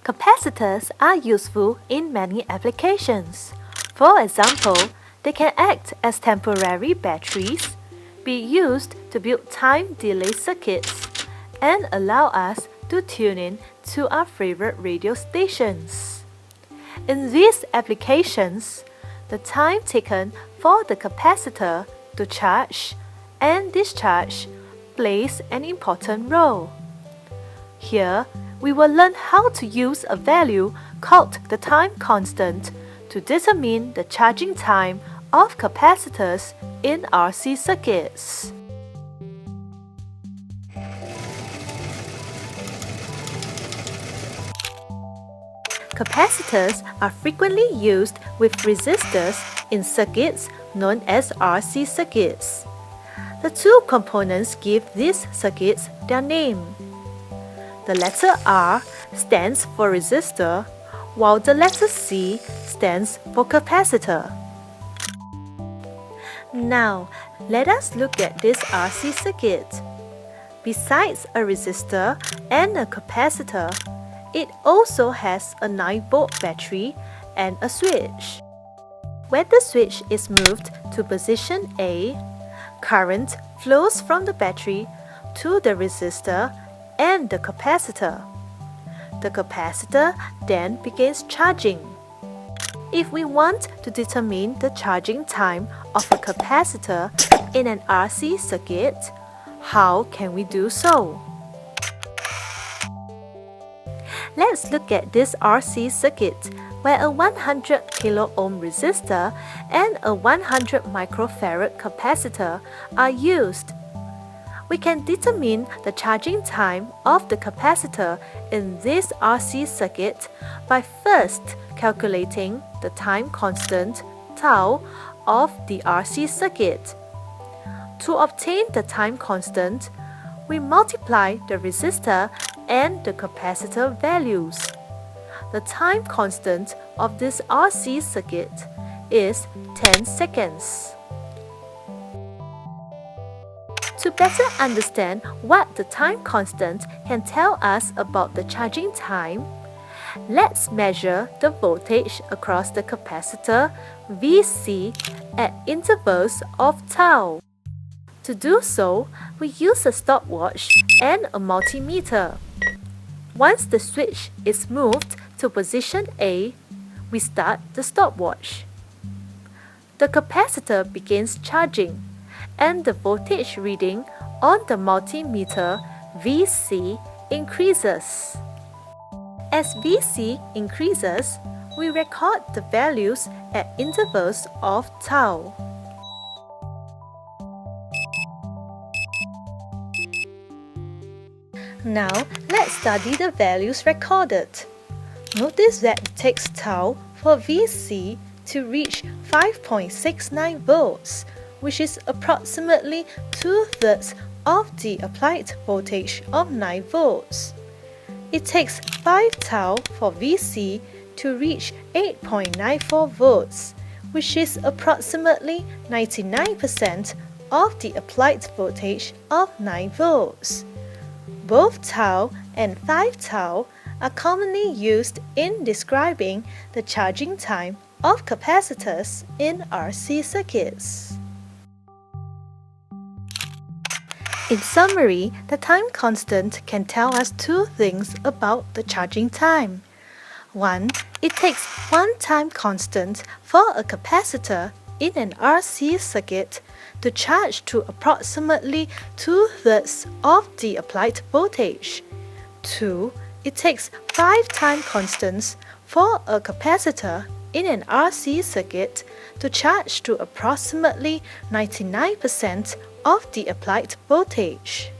Capacitors are useful in many applications. For example, they can act as temporary batteries, be used to build time delay circuits, and allow us to tune in to our favorite radio stations. In these applications, the time taken for the capacitor to charge and discharge plays an important role. Here, we will learn how to use a value called the time constant to determine the charging time of capacitors in RC circuits. Capacitors are frequently used with resistors in circuits known as RC circuits. The two components give these circuits their name. The letter R stands for resistor, while the letter C stands for capacitor. Now, let us look at this RC circuit. Besides a resistor and a capacitor, it also has a 9-volt battery and a switch. When the switch is moved to position A, current flows from the battery to the resistor and the capacitor. The capacitor then begins charging. If we want to determine the charging time of a capacitor in an RC circuit, how can we do so? Let's look at this RC circuit where a 100 kilo ohm resistor and a 100 microfarad capacitor are used. We can determine the charging time of the capacitor in this RC circuit by first calculating the time constant tau of the RC circuit. To obtain the time constant, we multiply the resistor and the capacitor values. The time constant of this RC circuit is 10 seconds. To better understand what the time constant can tell us about the charging time, let's measure the voltage across the capacitor Vc at intervals of tau. To do so, we use a stopwatch and a multimeter. Once the switch is moved to position A, we start the stopwatch. The capacitor begins charging, and the voltage reading on the multimeter Vc increases. As Vc increases, we record the values at intervals of tau. Now, let's study the values recorded. Notice that it takes tau for Vc to reach 5.69 volts, which is approximately 2/3 of the applied voltage of 9 volts. It takes 5 tau for Vc to reach 8.94 volts, which is approximately 99% of the applied voltage of 9 volts. Both tau and 5 tau are commonly used in describing the charging time of capacitors in RC circuits. In summary, the time constant can tell us two things about the charging time. 1. It takes one time constant for a capacitor in an RC circuit to charge to approximately 2/3 of the applied voltage. 2. It takes 5 time constants for a capacitor in an RC circuit to charge to approximately 99% of the applied voltage.